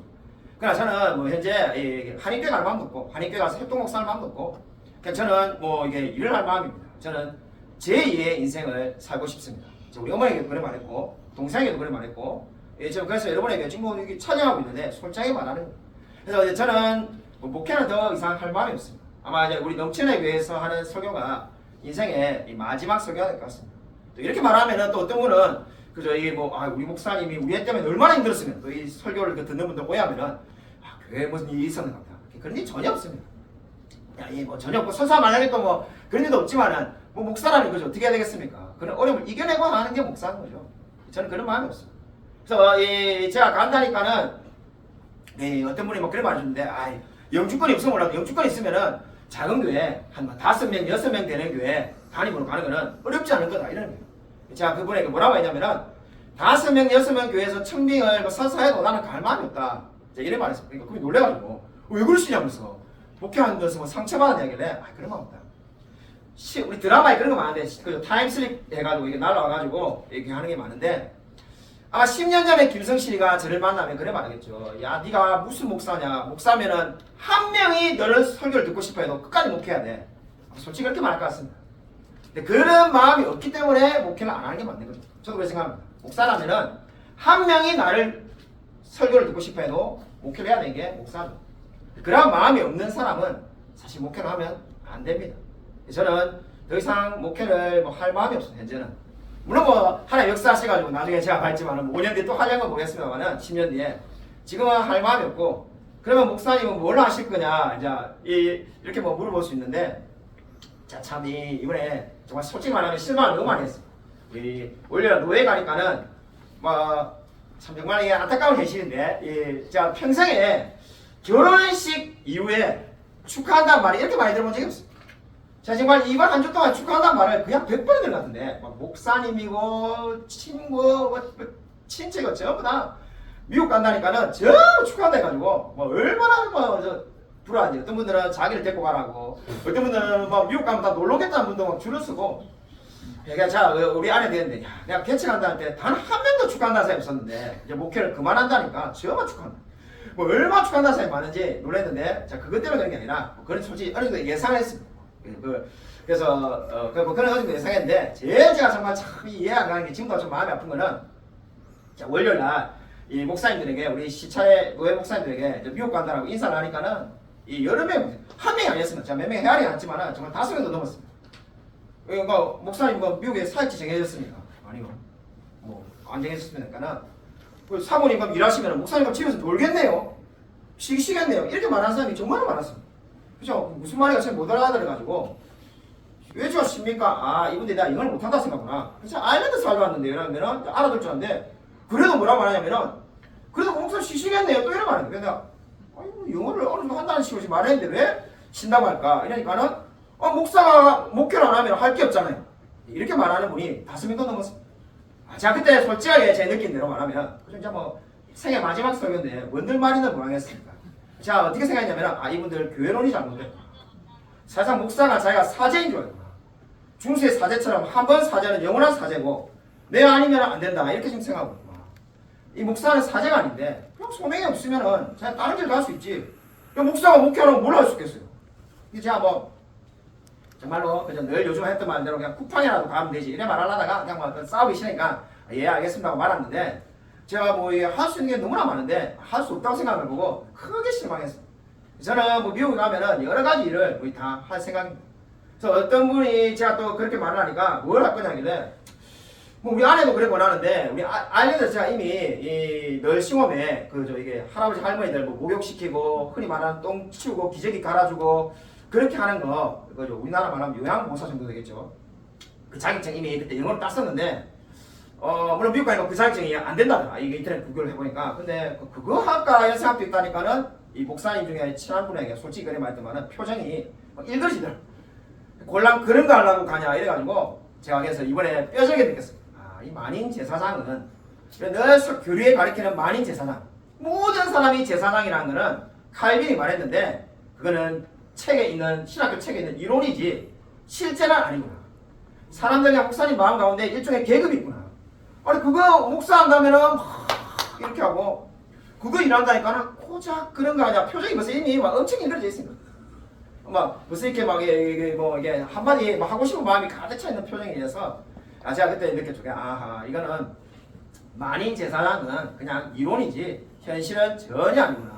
그러나 저는 뭐 현재 한인교회 갈 마음도 없고 한인교회 가서 협동목사 할 마음도 없고 그냥 저는 뭐 이게 일을 할 마음입니다. 저는 제2의 인생을 살고 싶습니다. 우리 어머니에게도 그래 말했고 동생에게도 그래 말했고 제가 그래서 여러분에게 지금 뭐 이렇게 찬양하고 있는데 솔직하게 말하는 거예요. 그래서 저는 뭐 목회는 더 이상 할 마음이 없습니다. 아마 이제 우리 넘치는 교회에서 하는 설교가 인생의 마지막 설교가 될 것 같습니다. 또 이렇게 말하면은 또 어떤 분은 그저 이게 뭐 우리 목사님이 우리 애 때문에 얼마나 힘들었으면 또 이 설교를 듣는 분들 오해하면은 교회에 무슨 일이 있었는가 보다. 그런 일 전혀 없습니다. 뭐 전혀 없고 설사 만약에 또 뭐 그런 일도 없지만은 뭐 목사라는 거죠. 어떻게 해야 되겠습니까? 그런 어려움을 이겨내고 하는 게 목사인 거죠. 저는 그런 마음이 없어요. 그래서 제가 간다니까는 어떤 분이 뭐 그런 말 해주는데 영주권이 없으면 몰라도 영주권이 있으면은 작은 교회 한 5명, 6명 되는 교회 담임으로 가는 거는 어렵지 않을 거다 이런 거예요. 제가 그분에게 뭐라고 했냐면은 5명, 6명 교회에서 청빙을 뭐 서서해도 나는 갈 마음이 없다. 이래 말했어요. 그러니까 그분이 놀래가지고 왜 그러시냐면서 목회하는 데서 뭐 상처받은 이야기를 해. 그런 거 없다. 우리 드라마에 그런 거 많은데 그 타임슬립 해가지고 이게 날라와가지고 이렇게 하는 게 많은데 아마 10년 전에 김성실이가 저를 만나면 그래 말하겠죠. 야, 네가 무슨 목사냐? 목사면은 한 명이 너를 설교를 듣고 싶어 해도 끝까지 목회해야 돼. 솔직히 그렇게 말할 것 같습니다. 근데 그런 마음이 없기 때문에 목회를 안 하는 게 맞는 거죠. 저도 그렇게 생각합니다. 목사라면은 한 명이 나를 설교를 듣고 싶어 해도 목회를 해야 되는 게 목사죠. 그런 마음이 없는 사람은 사실 목회를 하면 안 됩니다. 저는 더 이상 목회를 뭐 할 마음이 없어요. 현재는. 물론 뭐 하나 역사하셔가지고 나중에 제가 봤지만은 5년 뒤에 또 하려는 건 모르겠습니다만은 10년 뒤에 지금은 할 마음이 없고 그러면 목사님은 뭘 하실 거냐 이제 이렇게 뭐 물어볼 수 있는데 자 참 이번에 정말 솔직히 말하면 실망을 너무 많이 했어요. 원래 노예 가니까는 뭐 참 정말 이게 안타까운 현실인데 제가 평생에 결혼식 이후에 축하한다는 말이 이렇게 많이 들어본 적이 없어요. 제가 정말 이번 한 주 동안 축하한다는 말을 그냥 100번은 들은 것 같은데 막 목사님이고 친구 친척이고 전부 다 미국 간다니까는 전부 축하한다 해가지고 뭐 얼마나 뭐 불안한지 어떤 분들은 자기를 데리고 가라고 어떤 분들은 뭐 미국 가면 다 놀러 오겠다는 분도 막 줄을 서고 그러니까 자 우리 아내 되는데 야, 내가 개척한다 할 때 단 한 명도 축하한다는 사람이 없었는데 이제 목회를 그만한다니까 저만 축하한다. 뭐 얼마나 축하한다는 사람이 많은지 놀랐는데 자 그것 때문에 그런 게 아니라 뭐 그건 솔직히 어느 정도 예상을 했습니다. 그래서 뭐 그런 어느 정도 예상했는데 제일 제가 정말 참 이해 안 가는 게 지금도 좀 마음이 아픈 거는 자 월요일날 이 목사님들에게 우리 시차의 노예 목사님들에게 미국 간다라고 인사를 하니까는 이 여러 명 한 명이 아니었습니다. 제가 몇 명 헤아리지 않았지만 정말 5명도 넘었습니다. 그러니까 목사님 뭐 미국에 사역지 정해졌습니까? 아니요. 뭐 안 정해졌으니까는 그 사모님 그럼 일하시면 목사님 집에서 놀겠네요. 쉬겠네요. 이렇게 말하는 사람이 정말 많았습니다. 그죠? 무슨 말인가 잘 못 알아들어가지고 왜 좋아하십니까? 이분들이 나 영어를 못한다 생각하구나. 그래서 아일랜드 살고 왔는데 이러면은 알아들 줄 알았는데 그래도 뭐라고 말하냐면은 그래도 목사 쉬시겠네요. 또 이런 말이에요. 그래서 영어를 어느 정도 한다는 식으로 말했는데 왜 쉰다고 할까? 이러니까는 목사가 목회를 안 하면 할 게 없잖아요. 이렇게 말하는 분이 5명도 넘었습니다. 제가 그때 솔직하게 제 느낀 대로 말하면 진짜 뭐 생애 마지막 설교인데 뭔들 말이는 모르겠습니다. 자 어떻게 생각했냐면 이분들 교회론이 잘못됐다. 사실상 목사가 자기가 사제인 줄 알구나. 중세 사제처럼 한 번 사제는 영원한 사제고 내가 아니면 안 된다 이렇게 지금 생각하고 있구나. 이 목사는 사제가 아닌데 그냥 소명이 없으면은 그냥 다른 길 갈 수 있지. 목사가 목회하는 뭘 할 수 있겠어요. 제가 뭐 정말로 그저 늘 요즘 했던 말대로 그냥 쿠팡이라도 가면 되지 이래 말하려다가 그냥 뭐 싸우기 싫으니까 예 알겠습니다 하고 말았는데 제가 뭐 할 수 있는 게 너무나 많은데 할 수 없다고 생각을 보고 크게 실망했어요. 저는 뭐 미국에 가면은 여러 가지 일을 거의 다 할 생각입니다. 그래서 어떤 분이 제가 또 그렇게 말을 하니까 뭘 할 거냐길래 뭐 우리 아내도 그래 원하는데 우리 아이랜드 제가 이미 이 널싱홈에 이게 할아버지 할머니들 뭐 목욕시키고 흔히 말하는 똥 치우고 기저귀 갈아주고 그렇게 하는 거 그거죠. 우리나라 말하면 요양보호사 정도 되겠죠. 그 자격증 이미 그때 영어로 땄었는데 물론 미국 가니까 그 자격증이 안 된다더라. 이게 인터넷 구글을 해보니까. 근데 그거 할까 이런 생각도 있다니까는 이 목사님 중에 친한 분에게 솔직히 그래 말했더만은 표정이 막 일그러지더라. 골랑 그런 거 하려고 가냐 이래가지고 제가 그래서 이번에 뼈저리게 느꼈어요. 이 만인 제사장은 늘 교리에 가리키는 만인 제사장. 모든 사람이 제사장이라는 거는 칼빈이 말했는데 그거는 책에 있는 신학교 책에 있는 이론이지 실제는 아니구나. 사람들이 목사님 마음 가운데 일종의 계급이 있구나. 아니 그거 목사한다면은 이렇게 하고 그거 일한다니까는 고작 그런 거 아니야. 표정이 벌써 이미 막 엄청 힘들어져 있습니다. 막 무슨 이렇게 막 이게 한마디 막 하고 싶은 마음이 가득 차 있는 표정이어서 제가 그때 느꼈죠. 이거는 만인 제사장은 그냥 이론이지 현실은 전혀 아니구나.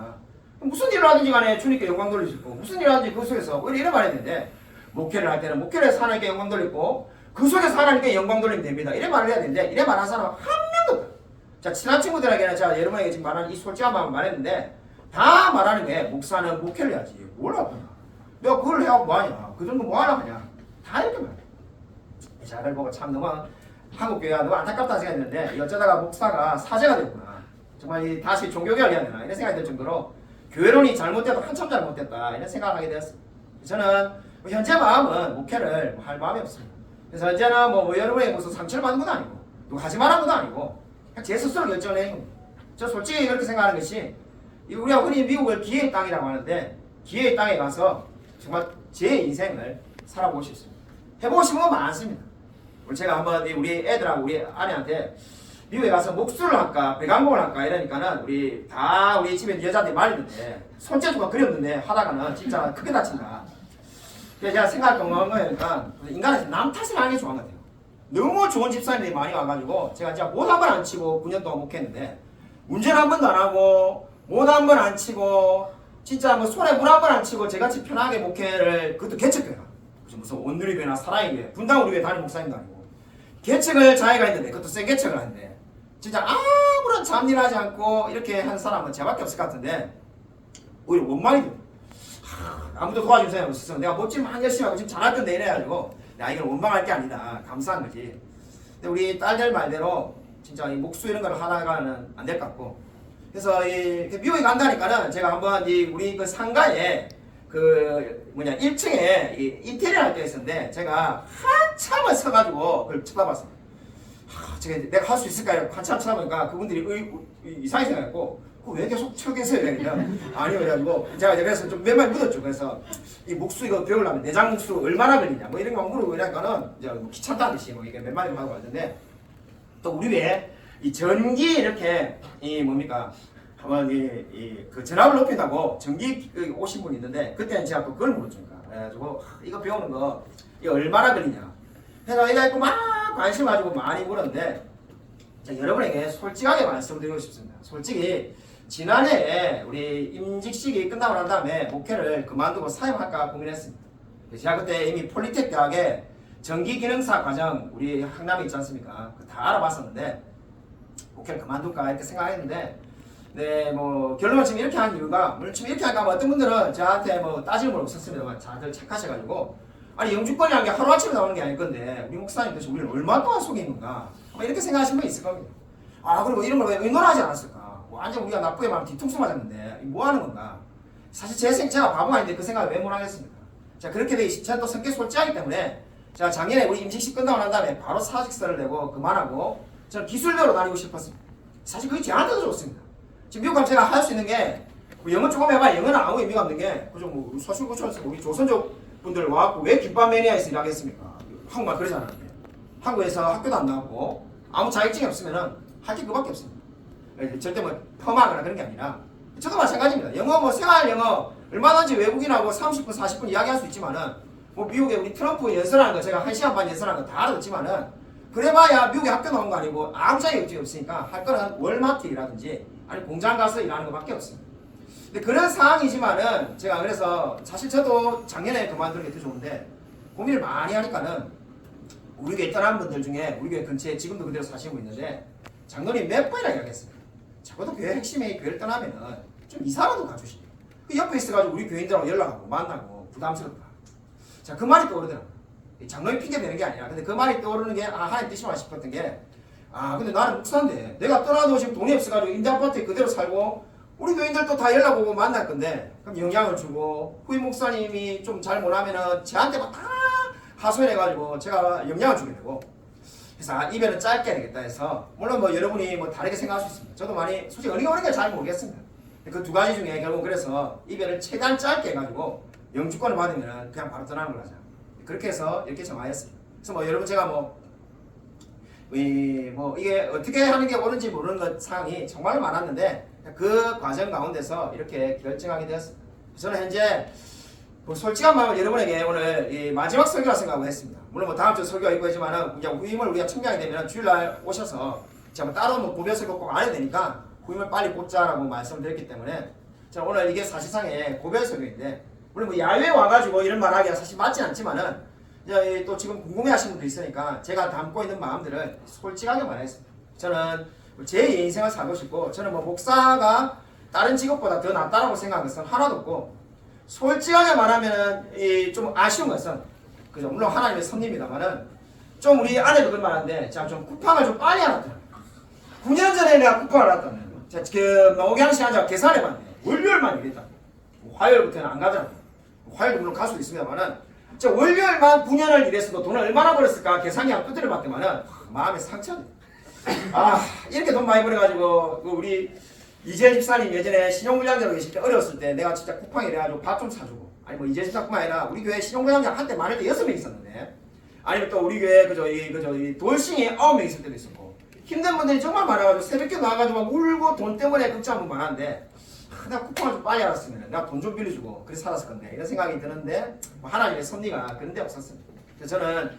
무슨 일을 하든지 간에 주님께 영광 돌리시고 무슨 일을 하든지 그 속에서 이래 말해야 되는데 목회를 할 때는 목회를 해서 하나님께 영광 돌리고 그 속에서 하나님께 영광 돌리면 됩니다. 이래 말을 해야 되는데 이래 말하는 사람은 한 명도 없어요. 자 친한 친구들에게는 제가 여러분에게 지금 말하는 이 솔직한 마음을 말했는데 다 말하는 게 목사는 목회를 해야지 뭘 하구나. 내가 그걸 해야 뭐하냐. 그 정도 뭐하나 그냥 다 이렇게 말해. 자 그걸 보고 참 너무 한국교회가 너무 안타깝다 생각했는데 어쩌다가 목사가 사제가 됐구나. 정말 다시 종교개혁을 해야 되나 이런 생각이 들 정도로 교회론이 잘못돼도 한참 잘못됐다 이런 생각하게 되었습니다. 저는 현재 마음은 목회를 할 마음이 없습니다. 그래서 현재는 뭐 여러분의 무슨 상처를 받는 것도 아니고 누구 하지 말라는 것도 아니고 그냥 제 스스로 결정을 내는 겁니다. 저 솔직히 그렇게 생각하는 것이 우리가 흔히 미국을 기회의 땅이라고 하는데 기회의 땅에 가서 정말 제 인생을 살아보고 싶습니다. 해보고 싶은 건 많습니다. 제가 한번 우리 애들하고 우리 아내한테 미국에 가서 목수를 할까 배관공을 할까 이러니까는 우리 집에 여자들이 말리는데 손재주가 그렸는데 하다가는 진짜 크게 다친다. 그래서 제가 생각했던 거니까 인간은 남 탓을 하는 게 좋은 것 같아요. 너무 좋은 집사님들이 많이 와가지고 제가 진짜 못 한 번 안 치고 9년 동안 목했는데 운전 한 번도 안 하고 못 한 번 안 치고 진짜 뭐 손에 물 한 번 안 치고 저같이 편하게 목회를 그것도 개척교회가 무슨 온누리교회나 사랑의 교회 분당 우리 교회 담임 목사님도 아니고 개척을 자기가 했는데 그것도 센 개척을 하는데 진짜 아무런 잡일하지 않고 이렇게 한 사람은 제밖에 없을 것 같은데 오히려 원망이 돼요. 아무도 도와준 사람이 없어서 내가 멋지만 열심히 하고 지금 잘할 건데 이래가지고 야 이건 원망할 게 아니다 감사한 거지. 근데 우리 딸들 말대로 진짜 이 목수 이런 걸 하다가는 안 될 것 같고 그래서 미국에 간다니까는 제가 한번 우리 그 상가에 1층에 인테리어 할 때 있었는데 제가 한참을 서가지고 그걸 쳐다봤어요. 내가 할 수 있을까요? 한참 쳐다보니까 그분들이 이상하게 생각했고 왜 계속 쳐 계세요? 그러니까 아니요 그래가지고 제가 그래서 좀 몇 마디 묻었죠. 그래서 이 목수 이거 배우려면 내장 목수 얼마나 걸리냐 뭐 이런 거 물어보고 이러니까는 이제 귀찮다는 듯이 뭐 이게 몇 마디 하고 왔는데 또 우리 왜 이 전기 이렇게 한번 그 전압을 높인다고 전기 오신 분이 있는데 그때는 제가 또 그걸 물어주니까 그래가지고 이거 배우는 거 이거 얼마나 걸리냐 그래서 이거 막 관심 가지고 많이 물었는데 여러분에게 솔직하게 말씀드리고 싶습니다. 솔직히 지난해에 우리 임직식이 끝나고 난 다음에 목회를 그만두고 사임할까 고민했습니다. 제가 그때 이미 폴리텍 대학에 전기기능사 과정 우리 학남이 있지 않습니까? 다 알아봤었는데 목회를 그만둘까 이렇게 생각했는데 네, 뭐 결론은 지금 이렇게 한 이유가 물론 지금 이렇게 하니까 어떤 분들은 저한테 뭐 따질 건 없었습니다만 다들 착하셔가지고 아니 영주권이라는 게 하루아침에 나오는 게 아닐 건데 우리 목사님 도대체 우리를 얼마 동안 속인 건가 이렇게 생각하시는 분 있을 겁니다. 그리고 이런 걸 왜 의논하지 않았을까 완전 우리가 나쁘게 말하면 뒤통수 맞았는데 뭐 하는 건가. 사실 제가 바보가 아닌데 그 생각을 왜 못 하겠습니까. 자 그렇게 돼 저는 또 성격 솔직하기 때문에 제가 작년에 우리 임직식 끝나고 난 다음에 바로 사직서를 내고 그만하고 저는 기술대로 다니고 싶었습니다. 사실 그게 저한테도 좋습니다. 지금 미국 가면 제가 할 수 있는 게 영어 조금 해봐. 영어는 아무 의미가 없는 게 그죠 뭐 서술구청에서 우리 조선족 분들 와갖고 왜 김밥 매니아에서 일하겠습니까? 한국말 그러지 않았는데 한국에서 학교도 안 나왔고 아무 자격증이 없으면은 할 게 그밖에 없습니다. 절대 뭐 펌하거나 그런 게 아니라 저도 마찬가지입니다. 영어 뭐 생활 영어 얼마든지 외국인하고 30분 40분 이야기할 수 있지만은 뭐 미국에 우리 트럼프 연설하는 거 제가 1시간 반 연설하는 거 다 알아듣지만은 그래봐야 미국에 학교 나온 거 아니고 아무 자격증이 없으니까 할 거는 월마트라든지 아니 공장 가서 일하는 것밖에 없습니다. 근데 그런 상황이지만은 제가 그래서 사실 저도 작년에 그만두는 게 더 좋은데 고민을 많이 하니까는 우리 교회 떠난 분들 중에 우리 교회 근처에 지금도 그대로 사시고 있는데 장로님 몇 번이나 이야기했습니다. 적어도 교회 핵심이 교회를 떠나면은 좀 이사라도 가주시죠. 그 옆에 있어가지고 우리 교인들하고 연락하고 만나고 부담스럽다. 자 그 말이 떠오르더라고요. 장로님 핑계 대는 게 아니라 근데 그 말이 떠오르는 게 하나님 뜻이구나 싶었던 게 근데 나는 목사인데 내가 떠나도 지금 돈이 없어가지고 임대아파트에 그대로 살고 우리 교인들도 다 연락 오고 만날 건데 그럼 영향을 주고 후임 목사님이 좀 잘 못하면은 저한테 막 다 하소연해가지고 제가 영향을 주게 되고 그래서 이별은 짧게 해야 되겠다 해서 물론 뭐 여러분이 뭐 다르게 생각할 수 있습니다. 저도 많이 솔직히 어느 게 옳은 게 잘 모르겠습니다. 그 두 가지 중에 결국 그래서 이별을 최대한 짧게 해가지고 영주권을 받으면 그냥 바로 떠나는 걸로 하자. 그렇게 해서 이렇게 정하였습니다. 그래서 뭐 여러분 제가 뭐 이게 어떻게 하는 게 옳은지 모르는 것 상황이 정말 많았는데 그 과정 가운데서 이렇게 결정하게 되었습니다. 저는 현재 솔직한 마음을 여러분에게 오늘 이 마지막 설교라 생각하고 했습니다. 물론 뭐 다음 주 설교가 있고 하지만은 후임을 우리가 청명하게 되면 주일날 오셔서 제가 따로 뭐 구별 설교 꼭 안 해도 되니까 후임을 빨리 뽑자라고 말씀드렸기 때문에 자 오늘 이게 사실상의 고별 설교인데 물론 뭐 야외에 와가지고 이런 말하기가 사실 맞지 않지만은 이제 또 지금 궁금해하시는 분도 있으니까 제가 담고 있는 마음들을 솔직하게 말했습니다. 저는 제 인생을 살고 싶고 저는 뭐 목사가 다른 직업보다 더 낫다라고 생각하는 것은 하나도 없고 솔직하게 말하면 좀 아쉬운 것은 그죠 물론 하나님의 섭리입니다만은 좀 우리 아내도 그런 말하는데 제가 좀 쿠팡을 좀 빨리 알았더라고요. 9년 전에 내가 쿠팡을 알았다는 자, 그 오경씨 앉아 계산해봤네. 월요일만 일했다. 화요일부터는 안 가잖아. 화요일도 물론 갈 수도 있습니다만은 저 월요일만 9년을 일했어도 돈을 얼마나 벌었을까 계산이 안 두드려 봤더만은 마음에 상처네. 아 이렇게 돈 많이 벌어가지고 우리 이재 집사님 예전에 신용부장자로 계실 때 어려웠을 때 내가 진짜 쿠팡 이래가지고 밥 좀 사주고 아니 뭐 이재 집사뿐만 아니라 우리 교회 신용부장자 한때 많을 때 6명 있었는데 아니면 또 우리 교회 이 돌싱이 9명 있을 때도 있었고 힘든 분들이 정말 많아가지고 새벽에 나와가지고 막 울고 돈 때문에 걱정하는 분 많은데 내가 쿠팡을 좀 빨리 알았으면 내가 돈 좀 빌려주고 그래서 살았을 건데 이런 생각이 드는데 뭐 하나님의 섭리가 그런 데 없었습니다. 그래서 저는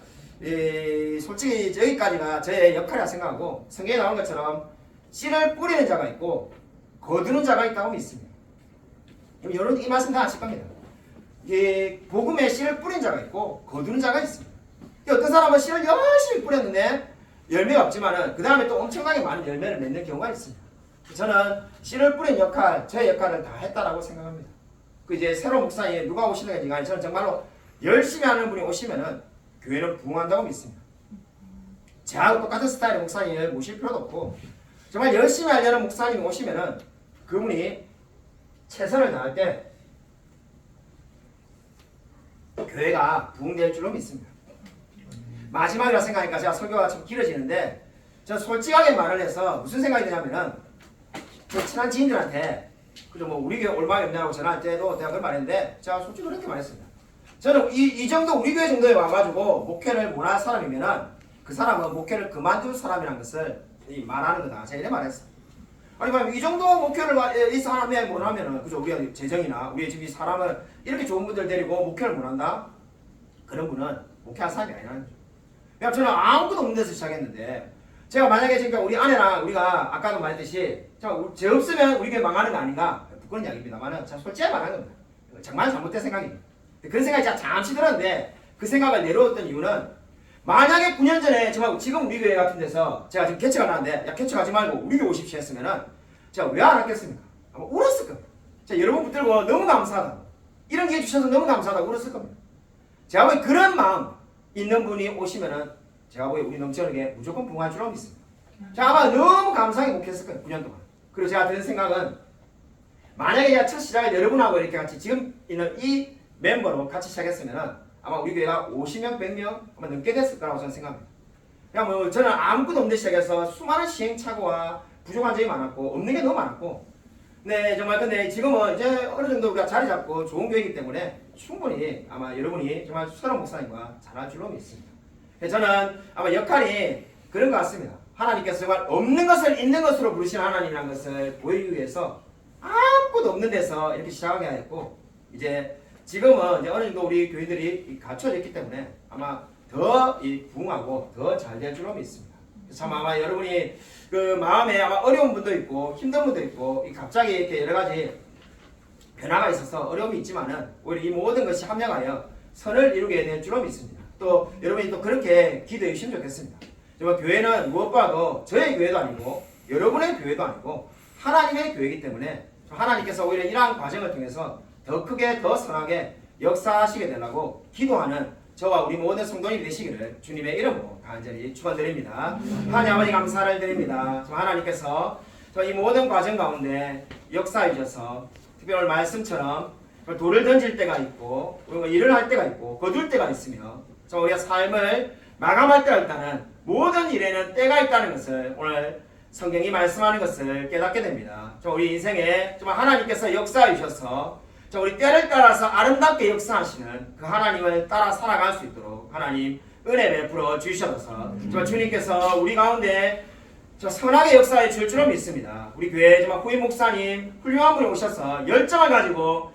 솔직히 여기까지가 저의 역할이라 생각하고 성경에 나온 것처럼 씨를 뿌리는 자가 있고 거두는 자가 있다고 믿습니다. 여러분 이 말씀 다 아실 겁니다. 복음에 씨를 뿌린 자가 있고 거두는 자가 있습니다. 어떤 사람은 씨를 열심히 뿌렸는데 열매가 없지만은 그 다음에 또 엄청나게 많은 열매를 맺는 경우가 있습니다. 저는 씨를 뿌린 역할, 저의 역할을 다 했다라고 생각합니다. 그 이제 새로운 목사님 누가 오시는 건지 저는 정말로 열심히 하는 분이 오시면은 교회는 부흥한다고 믿습니다. 저하고 똑같은 스타일의 목사님을 모실 필요도 없고 정말 열심히 하려는 목사님이 오시면은 그분이 최선을 다할 때 교회가 부흥될 줄로 믿습니다. 마지막이라 생각하니까 제가 설교가 좀 길어지는데 저는 솔직하게 말을 해서 무슨 생각이 드냐면은 제 친한 지인들한테 그죠 뭐 우리 교회 올바르게 없냐고 전화할 때도 제가 그걸 말했는데 제가 솔직히 그렇게 말했습니다. 저는 이 정도 우리 교회 정도에 와가지고 목회를 못할 사람이면은 그 사람은 목회를 그만둘 사람이라는 것을 말하는 거다. 제가 이래 말했어. 아니 이 정도 목회를 이 사람이 못하면은 그죠 우리가 재정이나 우리 집이 사람을 이렇게 좋은 분들 데리고 목회를 못한다? 그런 분은 목회할 사람이 아니라는 거죠. 그냥 저는 아무것도 없는 데서 시작했는데 제가 만약에 지금 우리 아내랑 우리가 아까도 말했듯이 제 없으면 우리 교회 망하는 거 아닌가 부끄러운 이야기입니다만은 제가 솔직히 말하는 겁니다. 정말 잘못된 생각입니다. 그런 생각이 제가 잠시 들었는데 그 생각을 내려왔던 이유는 만약에 9년 전에 정말 지금 우리 교회 같은 데서 제가 지금 개척을 하는데 야 개척하지 말고 우리 교회 오십시오 했으면은 제가 왜 안 했겠습니까? 아마 울었을 겁니다. 제가 여러분 붙들고 너무 감사하다고 이런 기회 주셔서 너무 감사하다고 울었을 겁니다. 제가 보기 그런 마음 있는 분이 오시면은 제가 보기 우리 넘쳐나게 무조건 부흥할 줄로 믿습니다. 제가 아마 너무 감사하게 목했을 거예요. 9년 동안. 그리고 제가 드는 생각은 만약에 제가 첫 시작을 여러분하고 이렇게 같이 지금 있는 이 멤버로 같이 시작했으면은 아마 우리 교회가 50명, 100명 아마 넘게 됐을 거라고 저는 생각합니다. 그냥 뭐 저는 아무것도 없는 데 시작해서 수많은 시행착오와 부족한 점이 많았고 없는 게 너무 많았고 네 정말 근데 지금은 이제 어느 정도 우리가 자리 잡고 좋은 교회이기 때문에 충분히 아마 여러분이 정말 새로운 목사님과 잘할 줄로 믿습니다. 저는 아마 역할이 그런 것 같습니다. 하나님께서 정말 없는 것을 있는 것으로 부르시는 하나님이라는 것을 보이기 위해서 아무것도 없는 데서 이렇게 시작하게 하였고 이제 지금은 이제 어느 정도 우리 교회들이 갖춰져 있기 때문에 아마 더 부흥하고 더 잘 될 줄로 믿습니다. 참 아마 여러분이 그 마음에 아마 어려운 분도 있고 힘든 분도 있고 갑자기 이렇게 여러 가지 변화가 있어서 어려움이 있지만은 오히려 이 모든 것이 합력하여 선을 이루게 될 줄로 믿습니다. 또 여러분이 또 그렇게 기도해 주시면 좋겠습니다. 정말 교회는 무엇보다도 저의 교회도 아니고 여러분의 교회도 아니고 하나님의 교회이기 때문에 하나님께서 오히려 이러한 과정을 통해서 더 크게 더 선하게 역사하시게 되려고 기도하는 저와 우리 모든 성도님이 되시기를 주님의 이름으로 간절히 축원드립니다. 하나님 아버지 감사를 드립니다. 하나님께서 이 모든 과정 가운데 역사해 주셔서 특별히 오늘 말씀처럼 돌을 던질 때가 있고 일을 할 때가 있고 거둘 때가 있으며 우리가 삶을 마감할 때가 있다는 모든 일에는 때가 있다는 것을 오늘 성경이 말씀하는 것을 깨닫게 됩니다. 우리 인생에 정말 하나님께서 역사해 주셔서 우리 때를 따라서 아름답게 역사하시는 그 하나님을 따라 살아갈 수 있도록 하나님 은혜 베풀어 주셔서 정말 주님께서 우리 가운데 선하게 역사해 줄 줄로 믿습니다. 우리 교회 정말 후임 목사님 훌륭한 분이 오셔서 열정을 가지고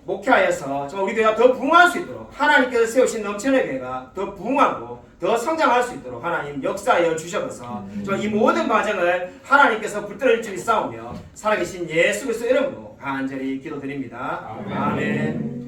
목회하여서 정말 우리 교회가 더 부흥할 수 있도록 하나님께서 세우신 넘치는 교회가 더 부흥하고 더 성장할 수 있도록 하나님 역사하여 주셔서 이 모든 과정을 하나님께서 붙들어 주시사오며 살아계신 예수 그리스도 이름으로 간절히 기도드립니다. 아멘.